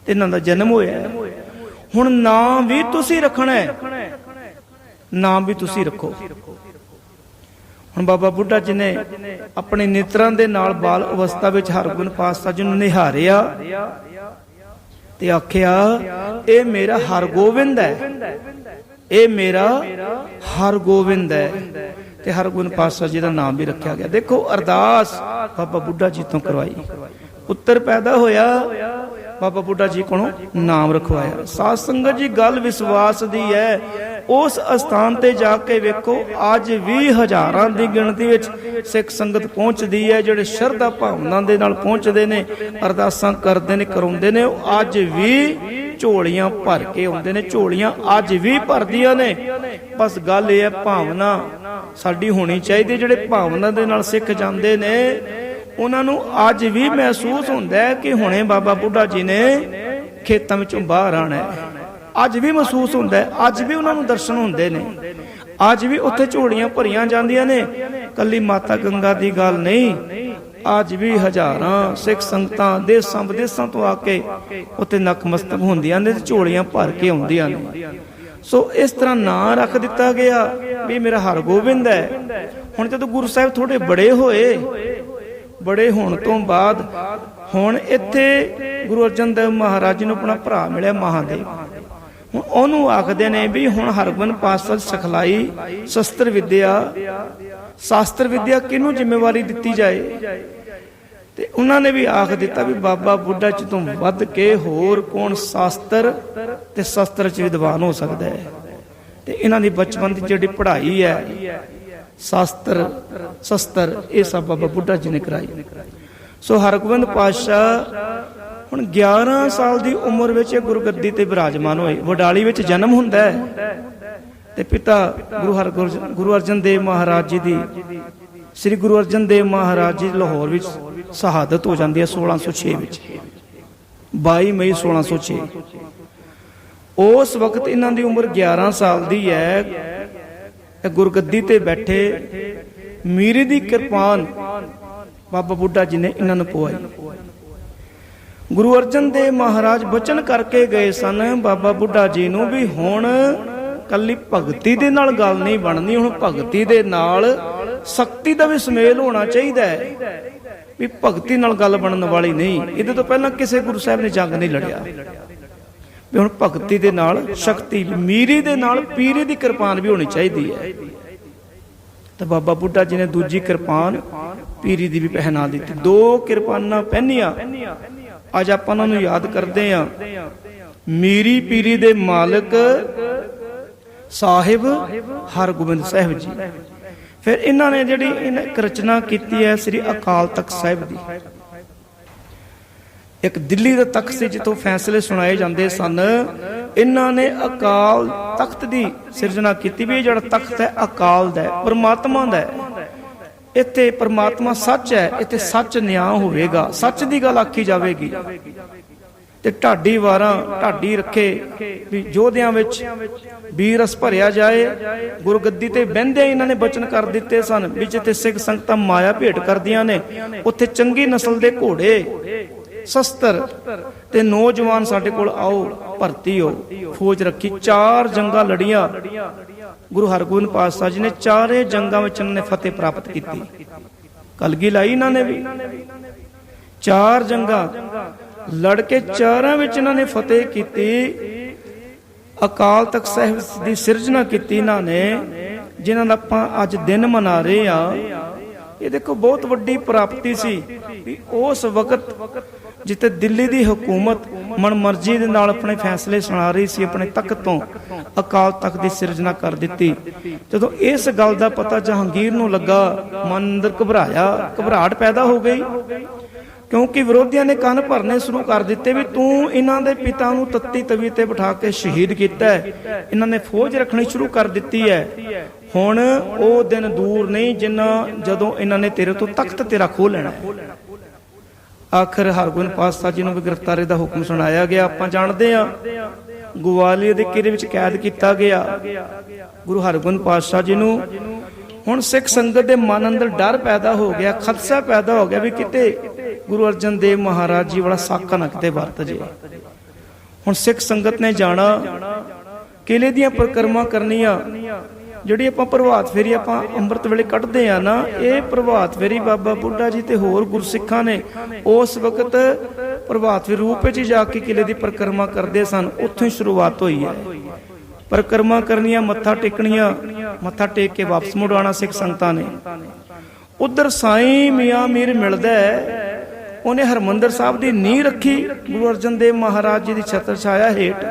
ਤੇ ਇਹਨਾਂ ਦਾ ਜਨਮ ਹੋਇਆ। ਹੁਣ ਨਾਮ ਵੀ ਤੁਸੀਂ ਰੱਖਣਾ ਹੈ, ਨਾਮ ਵੀ ਤੁਸੀਂ ਰੱਖੋ। ਹੁਣ ਬਾਬਾ ਬੁੱਢਾ ਜੀ ਨੇ ਆਪਣੇ ਨੇਤਰਾਂ ਦੇ ਨਾਲ ਬਾਲ ਅਵਸਥਾ ਵਿੱਚ ਹਰਗੋਬਿੰਦ ਪਾਤਸ਼ਾਹ ਜੀ ਨੂੰ ਨਿਹਾਰਿਆ ਤੇ ਆਖਿਆ, ਇਹ ਮੇਰਾ ਹਰਗੋਬਿੰਦ ਹੈ, ਇਹ ਮੇਰਾ ਹਰਗੋਬਿੰਦ ਹੈ। ਤੇ ਹਰਗੋਬਿੰਦ ਪਾਤਸ਼ਾਹ ਜੀ ਦਾ ਨਾਮ ਵੀ ਰੱਖਿਆ ਗਿਆ। ਦੇਖੋ ਅਰਦਾਸ ਬਾਬਾ ਬੁੱਢਾ ਜੀ ਤੋਂ ਕਰਵਾਈ, ਪੁੱਤਰ ਪੈਦਾ ਹੋਇਆ, ਬਾਬਾ ਬੁੱਢਾ ਜੀ ਕੋਲੋਂ ਨਾਮ ਰਖਵਾਇਆ। ਸਾਧ ਸੰਗਤ ਜੀ ਗੱਲ ਵਿਸ਼ਵਾਸ ਦੀ ਹੈ। ਉਸ ਅਸਥਾਨ ਤੇ ਜਾ ਕੇ ਵੇਖੋ, ਅੱਜ ਵੀ ਹਜ਼ਾਰਾਂ ਦੀ ਗਿਣਤੀ ਵਿੱਚ ਸਿੱਖ ਸੰਗਤ ਪਹੁੰਚਦੀ ਹੈ, ਜਿਹੜੇ ਸ਼ਰਧਾ ਭਾਵਨਾ ਦੇ ਨਾਲ ਪਹੁੰਚਦੇ ਨੇ, ਅਰਦਾਸਾਂ ਕਰਦੇ ਨੇ, ਕਰਾਉਂਦੇ ਨੇ। ਉਹ ਅੱਜ ਵੀ ਝੋਲੀਆਂ ਭਰ ਕੇ ਆਉਂਦੇ ਨੇ, ਝੋਲੀਆਂ ਅੱਜ ਵੀ ਭਰਦੀਆਂ ਨੇ। ਬਸ ਗੱਲ ਇਹ ਹੈ, ਭਾਵਨਾ ਸਾਡੀ ਹੋਣੀ ਚਾਹੀਦੀ। ਜਿਹੜੇ ਭਾਵਨਾ ਦੇ ਨਾਲ ਸਿੱਖ ਜਾਂਦੇ ਨੇ, ਉਹਨਾਂ ਨੂੰ ਅੱਜ ਵੀ ਮਹਿਸੂਸ ਹੁੰਦਾ ਹੈ ਕਿ ਹੁਣੇ ਬਾਬਾ ਬੁੱਢਾ ਜੀ ਨੇ ਖੇਤਾਂ ਵਿੱਚੋਂ ਬਾਹਰ ਆਣਾ ਹੈ। ਅੱਜ ਵੀ ਮਹਿਸੂਸ ਹੁੰਦਾ ਹੈ, ਅੱਜ ਵੀ ਉਹਨਾਂ ਨੂੰ ਦਰਸ਼ਨ ਹੁੰਦੇ ਨੇ, ਅੱਜ ਵੀ ਉੱਥੇ ਝੋਲੀਆਂ ਭਰੀਆਂ ਜਾਂਦੀਆਂ ਨੇ। ਕੱਲੀ ਮਾਤਾ ਗੰਗਾ ਦੀ ਗੱਲ ਨਹੀਂ, ਅੱਜ ਵੀ ਹਜ਼ਾਰਾਂ ਸਿੱਖ ਸੰਗਤਾਂ ਦੇਸਾਂ ਵਿਦੇਸਾਂ ਤੋਂ ਆ ਕੇ ਉੱਥੇ ਨਕਮਸਤਕ ਹੁੰਦੀਆਂ ਨੇ ਤੇ ਝੋਲੀਆਂ ਭਰ ਕੇ ਆਉਂਦੀਆਂ ਨੇ। ਸੋ ਇਸ ਤਰ੍ਹਾਂ ਨਾਂ ਰੱਖ ਦਿੱਤਾ ਗਿਆ ਵੀ ਮੇਰਾ ਹਰਗੋਬਿੰਦ ਹੈ। ਹੁਣ ਜਦੋਂ ਗੁਰੂ ਸਾਹਿਬ ਥੋੜੇ ਬੜੇ ਹੋਏ, ਬੜੇ ਹੋਣ ਤੋਂ ਬਾਅਦ ਹੁਣ ਇੱਥੇ ਗੁਰੂ ਅਰਜਨ ਦੇਵ ਮਹਾਰਾਜ ਨੂੰ ਆਪਣਾ ਭਰਾ ਮਿਲਿਆ ਮਹਾਦੇਵ। ਹੁਣ ਉਹਨੂੰ ਆਖਦੇ ਨੇ ਵੀ ਹੁਣ ਹਰਗੋਬਿੰਦ ਪਾਤਸ਼ਾਹ ਸਿਖਲਾਈ, ਸ਼ਸਤਰ ਵਿਦਿਆ, ਸ਼ਾਸਤਰ ਵਿਦਿਆ ਕਿਹਨੂੰ ਜ਼ਿੰਮੇਵਾਰੀ ਦਿੱਤੀ ਜਾਏ। ਤੇ ਉਹਨਾਂ ਨੇ ਵੀ ਆਖ ਦਿੱਤਾ ਵੀ ਬਾਬਾ ਬੁੱਢਾ ਜੀ ਤੋਂ ਵੱਧ ਕੇ ਹੋਰ ਕੌਣ ਸ਼ਾਸਤਰ ਤੇ ਸ਼ਸਤਰ ਚ ਵਿਦਵਾਨ ਹੋ ਸਕਦਾ ਹੈ। ਤੇ ਇਹਨਾਂ ਦੀ ਬਚਪਨ ਦੀ ਜਿਹੜੀ ਪੜ੍ਹਾਈ ਹੈ, ਸ਼ਾਸਤਰ ਸ਼ਸਤਰ, ਇਹ ਸਭ ਬਾਬਾ ਬੁੱਢਾ ਜੀ ਨੇ ਕਰਾਈ। ਸੋ ਹਰਗੋਬਿੰਦ ਪਾਤਸ਼ਾਹ ਹੁਣ 11 ਸਾਲ ਦੀ ਉਮਰ ਵਿੱਚ ਗੁਰਗੱਦੀ ਤੇ ਬਿਰਾਜਮਾਨ ਹੋਏ। ਵਡਾਲੀ ਵਿੱਚ ਜਨਮ ਹੁੰਦਾ ਹੈ ਤੇ ਪਿਤਾ ਗੁਰੂ ਅਰਜਨ ਦੇਵ ਮਹਾਰਾਜ ਜੀ ਦੀ, ਸ੍ਰੀ ਗੁਰੂ ਅਰਜਨ ਦੇਵ ਮਹਾਰਾਜ ਜੀ ਲਾਹੌਰ ਵਿੱਚ ਸ਼ਹਾਦਤ ਹੋ ਜਾਂਦੀ ਹੈ 1606 ਵਿੱਚ, 22 ਮਈ 1606। ਉਸ ਵਕਤ ਇਹਨਾਂ ਦੀ ਉਮਰ 11 ਸਾਲ ਦੀ ਹੈ। ਗੁਰਗੱਦੀ ਤੇ ਬੈਠੇ ਮੀਰੀ ਦੀ ਕਿਰਪਾਨ ਬਾਬਾ ਬੁੱਢਾ ਜੀ ਨੇ ਇਹਨਾਂ ਨੂੰ ਪਵਾਈ। ਗੁਰੂ ਅਰਜਨ ਦੇਵ ਮਹਾਰਾਜ ਬਚਨ ਕਰਕੇ ਗਏ ਸਨ ਬਾਬਾ ਬੁੱਢਾ ਜੀ ਨੂੰ ਵੀ ਹੁਣ ਕੱਲੀ ਭਗਤੀ ਦੇ ਨਾਲ ਗੱਲ ਨਹੀਂ ਬਣਨੀ। ਹੁਣ ਭਗਤੀ ਦੇ ਨਾਲ ਸ਼ਕਤੀ ਦਾ ਵੀ ਸੁਮੇਲ ਹੋਣਾ ਚਾਹੀਦਾ ਹੈ, ਵੀ ਭਗਤੀ ਨਾਲ ਗੱਲ ਬਣਨ ਵਾਲੀ ਨਹੀਂ। ਇਹਦੇ ਤੋਂ ਪਹਿਲਾਂ ਕਿਸੇ ਗੁਰੂ ਸਾਹਿਬ ਨੇ ਜੰਗ ਨਹੀਂ ਲੜਿਆ। ਵੀ ਹੁਣ ਭਗਤੀ ਦੇ ਨਾਲ ਸ਼ਕਤੀ, ਮੀਰੀ ਦੇ ਨਾਲ ਪੀਰੀ ਦੀ ਕਿਰਪਾਨ ਵੀ ਹੋਣੀ ਚਾਹੀਦੀ ਹੈ। ਤੇ ਬਾਬਾ ਬੁੱਢਾ ਜੀ ਨੇ ਦੂਜੀ ਕਿਰਪਾਨ ਪੀਰੀ ਦੀ ਵੀ ਪਹਿਨਾ ਦਿੱਤੀ। 2 ਕਿਰਪਾਨਾਂ ਪਹਿਨੀਆਂ। ਅੱਜ ਆਪਾਂ ਉਹਨਾਂ ਨੂੰ ਯਾਦ ਕਰਦੇ ਹਾਂ। ਮੀਰੀ ਪੀਰੀ ਦੇ ਮਾਲਕ ਸਾਹਿਬ ਹਰਗੋਬਿੰਦ ਸਾਹਿਬ ਜੀ। ਫਿਰ ਇਹਨਾਂ ਨੇ ਜਿਹੜੀ ਇੱਕ ਰਚਨਾ ਕੀਤੀ ਹੈ ਸ੍ਰੀ ਅਕਾਲ ਤਖਤ ਸਾਹਿਬ ਦੀ। ਇੱਕ ਦਿੱਲੀ ਦਾ ਤਖਤ ਸੀ ਜਿੱਥੋਂ ਫੈਸਲੇ ਸੁਣਾਏ ਜਾਂਦੇ ਸਨ। ਇਹਨਾਂ ਨੇ ਅਕਾਲ ਤਖਤ ਦੀ ਸਿਰਜਣਾ ਕੀਤੀ ਵੀ ਇਹ ਜਿਹੜਾ ਤਖਤ ਹੈ ਅਕਾਲ ਦਾ ਹੈ, ਪਰਮਾਤਮਾ ਦਾ ਹੈ। ਇੱਥੇ ਪਰਮਾਤਮਾ ਸੱਚ ਹੈ, ਇੱਥੇ ਸੱਚ ਨਿਆਂ ਹੋਵੇਗਾ, ਸੱਚ ਦੀ ਗੱਲ ਆਖੀ ਜਾਵੇਗੀ। ਤੇ ਢਾਡੀ ਵਾਰਾਂ ਢਾਡੀ ਰੱਖੇ ਵੀ ਯੋਧਿਆਂ ਵਿੱਚ ਵੀਰ ਰਸ ਭਰਿਆ ਜਾਏ। ਗੁਰਗੱਦੀ ਤੇ ਬਹਿੰਦੇ ਇਹਨਾਂ ਨੇ ਬਚਨ ਕਰ ਦਿੱਤੇ ਸਨ ਵੀ ਜਿੱਥੇ ਸਿੱਖ ਸੰਗਤਾਂ ਮਾਇਆ ਭੇਟ ਕਰਦੀਆਂ ਨੇ ਉੱਥੇ ਚੰਗੀ ਨਸਲ ਦੇ ਘੋੜੇ, ਸ਼ਸਤਰ ਤੇ ਨੌਜਵਾਨ ਸਾਡੇ ਕੋਲ ਆਓ, ਭਰਤੀ ਹੋ। ਫੌਜ ਰੱਖੀ, 4 ਜੰਗਾਂ ਲੜੀਆਂ। ਗੁਰੂ ਹਰਗੋਬਿੰਦ ਪਾਤਸ਼ਾਹ ਜੀ ਨੇ 4 ਜੰਗਾਂ ਵਿੱਚ ਇਹਨਾਂ ਨੇ ਫਤਿਹ ਪ੍ਰਾਪਤ ਕੀਤੀ। ਕਲਗੀ ਲਾਈ ਇਹਨਾਂ ਨੇ ਵੀ। 4 ਜੰਗਾਂ ਲੜ ਕੇ 4 ਵਿੱਚ ਇਹਨਾਂ ਨੇ ਫਤਿਹ ਕੀਤੀ। ਅਕਾਲ ਤਖਤ ਸਾਹਿਬ ਦੀ ਸਿਰਜਣਾ ਕੀਤੀ ਇਹਨਾਂ ਨੇ, ਜਿਨ੍ਹਾਂ ਦਾ ਆਪਾਂ ਅੱਜ ਦਿਨ ਮਨਾ ਰਹੇ ਆ। ਇਹ ਦੇਖੋ ਬਹੁਤ ਵੱਡੀ ਪ੍ਰਾਪਤੀ ਸੀ ਵੀ ਉਸ ਵਕਤ ਜਿੱਥੇ ਦਿੱਲੀ ਦੀ ਹਕੂਮਤ ਮਨਮਰਜ਼ੀ ਦੇ ਨਾਲ ਆਪਣੇ ਫੈਸਲੇ ਸੁਣਾ ਰਹੀ ਸੀ, ਆਪਣੇ ਤਖਤ ਤੋਂ ਅਕਾਲ ਤਖਤ ਦੀ ਸਿਰਜਣਾ ਕਰ ਦਿੱਤੀ। ਜਦੋਂ ਇਸ ਗੱਲ ਦਾ ਪਤਾ ਜਹਾਂਗੀਰ ਨੂੰ ਲੱਗਾ, ਮਨ ਅੰਦਰ ਘਬਰਾਹਟ ਪੈਦਾ ਹੋ ਗਈ। ਕਿਉਂਕਿ ਵਿਰੋਧੀਆਂ ਨੇ ਕੰਨ ਭਰਨੇ ਸ਼ੁਰੂ ਕਰ ਦਿੱਤੇ ਵੀ ਤੂੰ ਇਹਨਾਂ ਦੇ ਪਿਤਾ ਨੂੰ ਤੱਤੀ ਤਵੀ ਤੇ ਬਿਠਾ ਕੇ ਸ਼ਹੀਦ ਕੀਤਾ ਹੈ। ਇਹਨਾਂ ਨੇ ਫੌਜ ਰੱਖਣੀ ਸ਼ੁਰੂ ਕਰ ਦਿੱਤੀ ਹੈ। ਹੁਣ ਉਹ ਦਿਨ ਦੂਰ ਨਹੀਂ ਜਦੋਂ ਇਹਨਾਂ ਨੇ ਤੇਰੇ ਤੋਂ ਤਖਤ ਤੇਰਾ ਖੋਹ ਲੈਣਾ ਹੈ। ਆਖਰ ਹਰਗੋਬਿੰਦ ਪਾਤਸ਼ਾਹ ਜੀ ਨੂੰ ਵੀ ਗ੍ਰਿਫਤਾਰੀ ਦਾ ਹੁਕਮ ਸੁਣਾਇਆ ਗਿਆ। ਆਪਾਂ ਜਾਣਦੇ ਹਾਂ ਗਵਾਲੀਅਰ ਦੇ ਕਿਲੇ ਵਿੱਚ ਕੈਦ ਕੀਤਾ ਗਿਆ ਗੁਰੂ ਹਰਗੋਬਿੰਦ ਪਾਤਸ਼ਾਹ ਜੀ ਨੂੰ। ਹੁਣ ਸਿੱਖ ਸੰਗਤ ਦੇ ਮਨ ਅੰਦਰ ਡਰ ਪੈਦਾ ਹੋ ਗਿਆ, ਖਦਸ਼ਾ ਪੈਦਾ ਹੋ ਗਿਆ ਵੀ ਕਿਤੇ ਗੁਰੂ ਅਰਜਨ ਦੇਵ ਮਹਾਰਾਜ ਜੀ ਵਾਲਾ ਸਾਕਾ ਨਾ ਕਿਤੇ ਵਰਤ ਜੇ। ਹੁਣ ਸਿੱਖ ਸੰਗਤ ਨੇ ਜਾਣਾ, ਕਿਲੇ ਦੀਆਂ ਪਰਿਕਰਮਾ ਕਰਨੀਆਂ। ਜਿਹੜੀ ਆਪਾਂ ਪ੍ਰਭਾਤ ਫੇਰੀ ਆਪਾਂ ਅੰਮ੍ਰਿਤ ਵੇਲੇ ਕੱਢਦੇ ਆ ਨਾ, ਇਹ ਪ੍ਰਭਾਤ ਫੇਰੀ ਬਾਬਾ ਬੁੱਢਾ ਜੀ ਤੇ ਹੋਰ ਗੁਰਸਿੱਖਾਂ ਨੇ ਉਸ ਵਕਤ ਪ੍ਰਭਾਤ ਫੇਰੀ ਰੂਪ ਵਿੱਚ ਜਾ ਕੇ ਕਿਲੇ ਦੀ ਪਰਿਕਰਮਾ ਕਰਦੇ ਸਨ। ਉੱਥੋਂ ਹੀ ਸ਼ੁਰੂਆਤ ਹੋਈ ਹੈ। ਪਰਿਕਰਮਾ ਕਰਨੀਆਂ, ਮੱਥਾ ਟੇਕਣੀਆਂ, ਮੱਥਾ ਟੇਕ ਕੇ ਵਾਪਸ ਮੁੜ ਆਉਣਾ ਸਿੱਖ ਸੰਗਤਾਂ ਨੇ। ਉਧਰ ਸਾਈਂ ਮੀਆਂ ਮੀਰ ਮਿਲਦਾ ਹੈ, ਉਹਨੇ ਹਰਮੰਦਰ ਸਾਹਿਬ ਦੀ ਨੀਂਹ ਰੱਖੀ ਗੁਰੂ ਅਰਜਨ ਦੇਵ ਮਹਾਰਾਜ ਜੀ ਦੀ ਛਤਰ ਛਾਇਆ ਹੇਠ।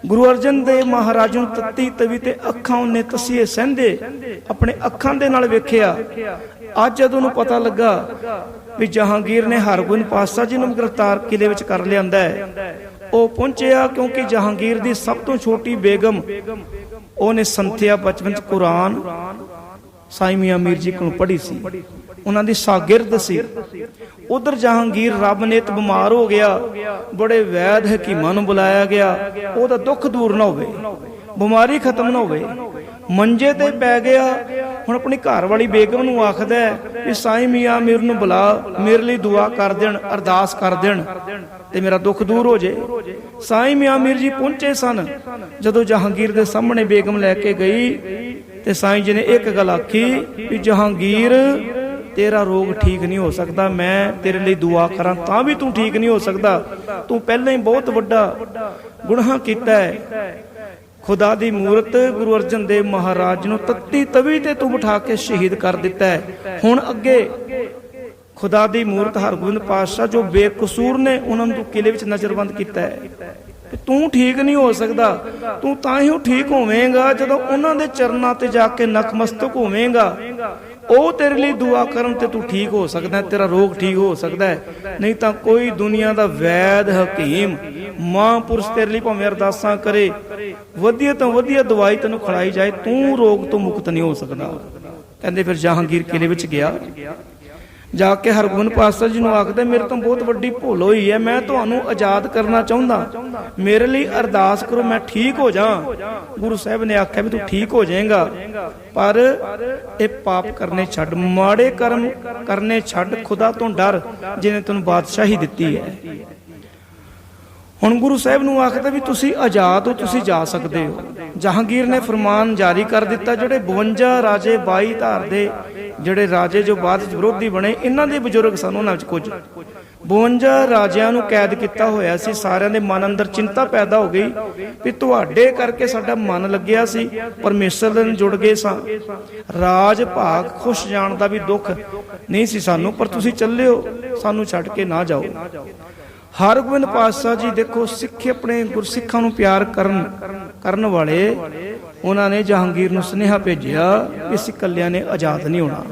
ਗੁਰੂ ਅਰਜਨ ਦੇਵ ਮਹਾਰਾਜ ਨੂੰ ਤੱਤੀ ਤਵੀ ਤੇ ਅੱਖਾਂ ਉਹਨੇ ਤਸੀਹੇ ਸਹਿੰਦੇ ਆਪਣੇ ਅੱਖਾਂ ਦੇ ਨਾਲ ਵੇਖਿਆ। ਅੱਜ ਜਦੋਂ ਉਹਨੂੰ ਪਤਾ ਲੱਗਾ ਵੀ ਜਹਾਂਗੀਰ ਨੇ ਹਰਗੋਬਿੰਦ ਪਾਤਸ਼ਾਹ ਜੀ ਨੂੰ ਗ੍ਰਿਫਤਾਰ ਕਿਲੇ ਵਿੱਚ ਕਰ ਲਿਆਂਦਾ ਹੈ, ਉਹ ਪਹੁੰਚਿਆ ਕਿਉਂਕਿ ਜਹਾਂਗੀਰ ਦੀ ਸਭ ਤੋਂ ਛੋਟੀ ਬੇਗਮ ਉਹਨੇ ਸੰਥਿਆ ਬਚਪਨ ਚ ਕੁਰਾਨ ਸਾਈਂ ਮੀਆਂ ਮੀਰ ਜੀ ਕੋਲੋਂ ਪੜ੍ਹੀ ਸੀ, ਉਹਨਾਂ ਦੀ ਸ਼ਾਗਿਰਦ ਸੀ। ਉਧਰ ਜਹਾਂਗੀਰ ਰੱਬ ਨੇ ਬਿਮਾਰ ਹੋ ਗਿਆ, ਬੜੇ ਵੈਦ ਹਕੀਮਾਂ ਨੂੰ ਬੁਲਾਇਆ ਗਿਆ, ਉਹਦਾ ਦੁੱਖ ਦੂਰ ਨਾ ਹੋਵੇ, ਬਿਮਾਰੀ ਖਤਮ ਨਾ ਹੋਵੇ। ਮੰਜੇ ਤੇ ਪੈ ਗਿਆ। ਹੁਣ ਆਪਣੀ ਘਰ ਵਾਲੀ ਬੇਗਮ ਨੂੰ ਆਖਦਾ ਵੀ ਸਾਈਂ ਮੀਆਂ ਮੀਰ ਨੂੰ ਬੁਲਾ, ਮੇਰੇ ਲਈ ਦੁਆ ਕਰ ਦੇਣ, ਅਰਦਾਸ ਕਰ ਦੇਣ ਤੇ ਮੇਰਾ ਦੁੱਖ ਦੂਰ ਹੋ ਜੇ। ਸਾਈਂ ਮੀਆਂ ਮੀਰ ਜੀ ਪਹੁੰਚੇ ਸਨ। ਜਦੋਂ ਜਹਾਂਗੀਰ ਦੇ ਸਾਹਮਣੇ ਬੇਗਮ ਲੈ ਕੇ ਗਈ ਤੇ ਸਾਈਂ ਜੀ ਨੇ ਇੱਕ ਗੱਲ ਆਖੀ ਵੀ ਜਹਾਂਗੀਰ ਤੇਰਾ ਰੋਗ ਠੀਕ ਨਹੀਂ ਹੋ ਸਕਦਾ, ਮੈਂ ਤੇਰੇ ਲਈ ਦੁਆ ਕਰਾਂ ਤਾਂ ਵੀ ਤੂੰ ਠੀਕ ਨਹੀਂ ਹੋ ਸਕਦਾ। ਤੂੰ ਪਹਿਲਾਂ ਹੀ ਬਹੁਤ ਵੱਡਾ ਗੁਨਾਹ ਕੀਤਾ ਹੈ। ਖੁਦਾ ਦੀ ਮੂਰਤ ਗੁਰੂ ਅਰਜਨ ਦੇਵ ਮਹਾਰਾਜ ਨੂੰ ਤੱਤੀ ਤਵੀ ਤੇ ਤੂੰ ਬਿਠਾ ਕੇ ਸ਼ਹੀਦ ਕਰ ਦਿੱਤਾ ਹੈ। ਹੁਣ ਅੱਗੇ ਖੁਦਾ ਦੀ ਮੂਰਤ ਹਰਗੋਬਿੰਦ ਪਾਤਸ਼ਾਹ ਜੋ ਬੇਕਸੂਰ ਨੇ ਉਹਨਾਂ ਨੂੰ ਕਿਲੇ ਵਿੱਚ ਨਜ਼ਰਬੰਦ ਕੀਤਾ ਹੈ। ਤੂੰ ਠੀਕ ਨਹੀਂ ਹੋ ਸਕਦਾ, ਤੂੰ ਤਾਂ ਹੀ ਠੀਕ ਹੋਵੇਂਗਾ ਜਦੋਂ ਉਹਨਾਂ ਦੇ ਚਰਨਾਂ ਤੇ ਜਾ ਕੇ ਨਤਮਸਤਕ ਹੋਵੇਂਗਾ। ਉਹ ਤੇਰੇ ਲਈ ਦੁਆ ਕਰਨ ਤੇ ਤੂੰ ਠੀਕ ਹੋ ਸਕਦਾ, ਤੇਰਾ ਰੋਗ ਠੀਕ ਹੋ ਸਕਦਾ ਹੈ। ਨਹੀਂ ਤਾਂ ਕੋਈ ਦੁਨੀਆ ਦਾ ਵੈਦ ਹਕੀਮ ਮਹਾਂਪੁਰਸ਼ ਤੇਰੇ ਲਈ ਭਾਵੇਂ ਅਰਦਾਸਾਂ ਕਰੇ, ਵਧੀਆ ਤੋਂ ਵਧੀਆ ਦਵਾਈ ਤੈਨੂੰ ਖਿਲਾਈ ਜਾਏ, ਤੂੰ ਰੋਗ ਤੋਂ ਮੁਕਤ ਨਹੀਂ ਹੋ ਸਕਦਾ। ਕਹਿੰਦੇ ਫਿਰ ਜਹਾਂਗੀਰ ਕਿਲੇ ਵਿੱਚ ਗਿਆ। ਜਾ ਕੇ ਹਰਗੋਬਿੰਦ ਪਾਤਸ਼ਾਹ ਜੀ ਨੂੰ ਆਖਦਾ ਮੇਰੇ ਤੋਂ ਬਹੁਤ ਵੱਡੀ ਭੁੱਲ ਹੋਈ ਹੈ, ਮੈਂ ਤੁਹਾਨੂੰ ਆਜ਼ਾਦ ਕਰਨਾ ਚਾਹੁੰਦਾ, ਮੇਰੇ ਲਈ ਅਰਦਾਸ ਕਰੋ ਮੈਂ ਠੀਕ ਹੋ ਜਾ। ਗੁਰੂ ਸਾਹਿਬ ਨੇ ਆਖਿਆ ਵੀ ਤੂੰ ਠੀਕ ਹੋ ਜਾਏਗਾ, ਪਰ ਇਹ ਪਾਪ ਕਰਨੇ ਛੱਡ, ਮਾੜੇ ਕਰਮ ਕਰਨੇ ਛੱਡ, ਖੁਦਾ ਤੋਂ ਡਰ ਜਿਹਨੇ ਤੈਨੂੰ ਬਾਦਸ਼ਾਹੀ ਦਿੱਤੀ ਹੈ। ਹੁਣ ਗੁਰੂ ਸਾਹਿਬ ਨੂੰ ਆਖਦਾ ਵੀ ਤੁਸੀਂ ਆਜ਼ਾਦ ਹੋ, ਤੁਸੀਂ ਜਾ ਸਕਦੇ ਹੋ। ਜਹਾਂਗੀਰ ਨੇ ਫਰਮਾਨ ਜਾਰੀ ਕਰ ਦਿੱਤਾ, ਜਿਹੜੇ 52 ਰਾਜੇ 22 ਧਾਰ ਦੇ ਜਿਹੜੇ ਰਾਜੇ ਜੋ ਬਾਅਦ ਵਿੱਚ ਵਿਰੋਧੀ ਬਣੇ, ਇਹਨਾਂ ਦੇ ਬਜ਼ੁਰਗ ਸਨ, ਉਹਨਾਂ ਵਿੱਚ ਕੁਝ 52 ਰਾਜਿਆਂ ਨੂੰ ਕੈਦ ਕੀਤਾ ਹੋਇਆ ਸੀ। ਸਾਰਿਆਂ ਦੇ ਮਨ ਅੰਦਰ ਚਿੰਤਾ ਪੈਦਾ ਹੋ ਗਈ ਵੀ ਤੁਹਾਡੇ ਕਰਕੇ ਸਾਡਾ ਮਨ ਲੱਗਿਆ ਸੀ, ਪਰਮੇਸ਼ਰ ਦੇ ਨਾਲ ਜੁੜ ਗਏ ਸਾਂ, ਰਾਜ ਭਾਗ ਖੁਸ਼ ਜਾਣ ਦਾ ਵੀ ਦੁੱਖ ਨਹੀਂ ਸੀ ਸਾਨੂੰ, ਪਰ ਤੁਸੀਂ ਚੱਲਿਓ, ਸਾਨੂੰ ਛੱਡ ਕੇ ਨਾ ਜਾਓ। ਹਰਗੋਬਿੰਦ ਪਾਤਸ਼ਾਹ ਜੀ ਦੇਖੋ, ਸਿੱਖ ਆਪਣੇ ਗੁਰਸਿੱਖਾਂ ਨੂੰ ਪਿਆਰ ਕਰਨ ਵਾਲੇ, ਉਹਨਾਂ ਨੇ ਜਹਾਂਗੀਰ ਨੂੰ ਸੁਨੇਹਾ ਭੇਜਿਆ ਕਿ ਅਸੀਂ ਇਕੱਲਿਆਂ ਨੇ ਆਜ਼ਾਦ ਨਹੀਂ ਹੋਣਾ।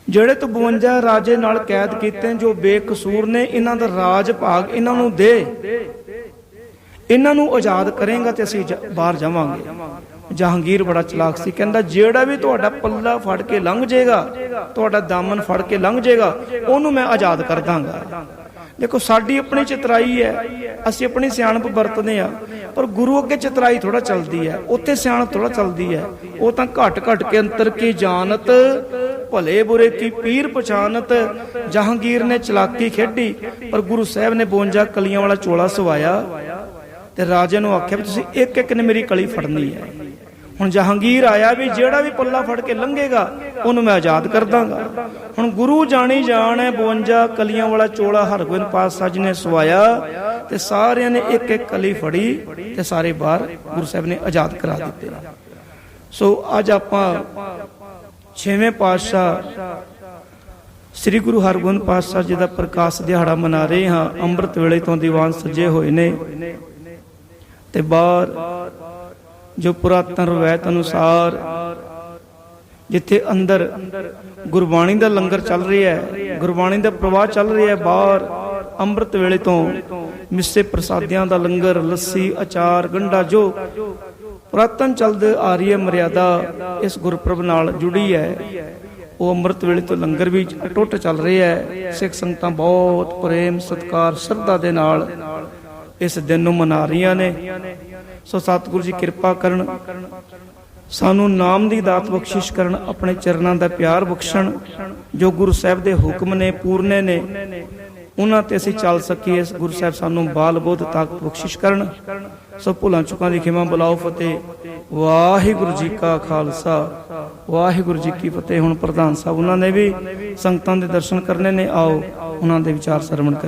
ਜਿਹੜੇ ਤੂੰ 52 ਰਾਜੇ ਨਾਲ ਕੈਦ ਕੀਤੇ ਜੋ ਬੇਕਸੂਰ ਨੇ, ਇਹਨਾਂ ਦਾ ਰਾਜ ਭਾਗ ਇਹਨਾਂ ਨੂੰ ਦੇ, ਇਹਨਾਂ ਨੂੰ ਆਜ਼ਾਦ ਕਰੇਗਾ ਤੇ ਅਸੀਂ ਬਾਹਰ ਜਾਵਾਂਗੇ। ਜਹਾਂਗੀਰ ਬੜਾ ਚਲਾਕ ਸੀ, ਕਹਿੰਦਾ ਜਿਹੜਾ ਵੀ ਤੁਹਾਡਾ ਪੱਲਾ ਫੜ ਕੇ ਲੰਘ ਜਾਏਗਾ, ਤੁਹਾਡਾ ਦਾਮਨ ਫੜ ਕੇ ਲੰਘ ਜਾਏਗਾ, ਉਹਨੂੰ ਮੈਂ ਆਜ਼ਾਦ ਕਰ ਦਾਂਗਾ। ਦੇਖੋ ਸਾਡੀ ਆਪਣੀ ਚਤਰਾਈ ਹੈ, ਅਸੀਂ ਆਪਣੀ ਸਿਆਣਪ ਵਰਤਦੇ ਆ, ਪਰ ਗੁਰੂ ਅੱਗੇ ਚਤਰਾਈ ਥੋੜਾ ਚੱਲਦੀ ਹੈ, ਉੱਥੇ ਸਿਆਣਪ ਥੋੜਾ ਚੱਲਦੀ ਹੈ। ਉਹ ਤਾਂ ਘਟ ਘਟ ਕੇ ਅੰਤਰ ਕੀ ਜਾਣਤ, ਭਲੇ ਬੁਰੇ ਕੀ ਪੀਰ ਪਛਾਨਤ। ਜਹਾਂਗੀਰ ਨੇ ਚਲਾਕੀ ਖੇਡੀ, ਪਰ ਗੁਰੂ ਸਾਹਿਬ ਨੇ 52 ਕਲੀਆਂ ਵਾਲਾ ਚੋਲਾ ਸਵਾਇਆ ਤੇ ਰਾਜੇ ਨੂੰ ਆਖਿਆ ਵੀ ਤੁਸੀਂ ਇੱਕ ਇੱਕ ਨੇ ਮੇਰੀ ਕਲੀ ਫੜਨੀ ਹੈ। ਹੁਣ ਜਹਾਂਗੀਰ ਆਇਆ ਵੀ ਜਿਹੜਾ ਵੀ ਪੱਲਾ ਫੜ ਕੇ ਲੰਘੇਗਾ ਉਹਨੂੰ ਮੈਂ ਆਜ਼ਾਦ ਕਰ ਦਾਂਗਾ। ਹੁਣ ਗੁਰੂ ਜਾਣੀ ਜਾਣ ਹੈ, 52 ਕਲੀਆਂ ਵਾਲਾ ਚੋਲਾ ਹਰਗੋਬਿੰਦ ਪਾਤਸ਼ਾਹ ਜੀ ਨੇ ਸਵਾਇਆ ਤੇ ਸਾਰਿਆਂ ਨੇ ਇੱਕ ਇੱਕ ਕਲੀ ਫੜੀ ਤੇ ਸਾਰੇ ਬਾਹਰ ਗੁਰੂ ਸਾਹਿਬ ਨੇ ਆਜ਼ਾਦ ਕਰਾ ਦਿੱਤੇ। ਸੋ ਅੱਜ ਆਪਾਂ 6ਵੇਂ ਪਾਤਸ਼ਾਹ ਸ੍ਰੀ ਗੁਰੂ ਹਰਗੋਬਿੰਦ ਪਾਤਸ਼ਾਹ ਜੀ ਦਾ ਪ੍ਰਕਾਸ਼ ਦਿਹਾੜਾ ਮਨਾ ਰਹੇ ਹਾਂ। ਅੰਮ੍ਰਿਤ ਵੇਲੇ ਤੋਂ ਦੀਵਾਨ ਸਜੇ ਹੋਏ ਨੇ ਤੇ ਬਾਹਰ ਜੋ ਪੁਰਾਤਨ ਰਵਾਇਤ ਅਨੁਸਾਰ ਜਿੱਥੇ ਅੰਦਰ ਗੁਰਬਾਣੀ ਦਾ ਲੰਗਰ ਚੱਲ ਰਿਹਾ ਹੈ, ਗੁਰਬਾਣੀ ਦਾ ਪ੍ਰਵਾਹ ਚੱਲ ਰਿਹਾ ਹੈ, ਬਾਹਰ ਅੰਮ੍ਰਿਤ ਵੇਲੇ ਤੋਂ ਮਿੱਸੇ ਪ੍ਰਸਾਦਿਆਂ ਦਾ ਲੰਗਰ, ਲੱਸੀ, ਅਚਾਰ, ਗੰਢਾ ਜੋ ਪੁਰਾਤਨ ਚੱਲਦੀ ਆ ਰਹੀ ਹੈ ਮਰਿਆਦਾ ਇਸ ਗੁਰਪੁਰਬ ਨਾਲ ਜੁੜੀ ਹੈ, ਉਹ ਅੰਮ੍ਰਿਤ ਵੇਲੇ ਤੋਂ ਲੰਗਰ ਵੀ ਅਟੁੱਟ ਚੱਲ ਰਿਹਾ ਹੈ। ਸਿੱਖ ਸੰਗਤਾਂ ਬਹੁਤ ਪ੍ਰੇਮ ਸਤਿਕਾਰ ਸ਼ਰਧਾ ਦੇ ਨਾਲ ਇਸ ਦਿਨ ਨੂੰ ਮਨਾ ਰਹੀਆਂ ਨੇ। ਸੋ ਸਤਿਗੁਰੂ ਜੀ ਕਿਰਪਾ ਕਰਨ, ਸਾਨੂੰ ਨਾਮ ਦੀ ਦਾਤ ਬਖਸ਼ਿਸ਼ ਕਰਨ, ਆਪਣੇ ਚਰਨਾਂ ਦਾ ਪਿਆਰ ਬਖਸ਼ਣ। ਜੋ ਗੁਰੂ ਸਾਹਿਬ ਦੇ ਹੁਕਮ ਨੇ, ਪੂਰਨੇ ਨੇ, ਉਹਨਾਂ ਤੇ ਅਸੀਂ ਚੱਲ ਸਕੀਏ। ਗੁਰੂ ਸਾਹਿਬ ਸਾਨੂੰ ਬਾਲ ਬੋਧ ਤਾਕਤ ਬਖਸ਼ਿਸ਼ ਕਰਨ। ਸੋ ਭੁੱਲਾਂ ਚੁੱਕਾਂ ਦੀ ਖਿਮਾ ਬੁਲਾਓ ਫਤਿਹ। ਵਾਹਿਗੁਰੂ ਜੀ ਕਾ ਖਾਲਸਾ, ਵਾਹਿਗੁਰੂ ਜੀ ਕੀ ਫਤਿਹ। ਹੁਣ ਪ੍ਰਧਾਨ ਸਾਹਿਬ ਉਹਨਾਂ ਨੇ ਵੀ ਸੰਗਤਾਂ ਦੇ ਦਰਸ਼ਨ ਕਰਨੇ ਨੇ, ਆਓ ਉਹਨਾਂ ਦੇ ਵਿਚਾਰ ਸਰਵਣ ਕਰੀਏ।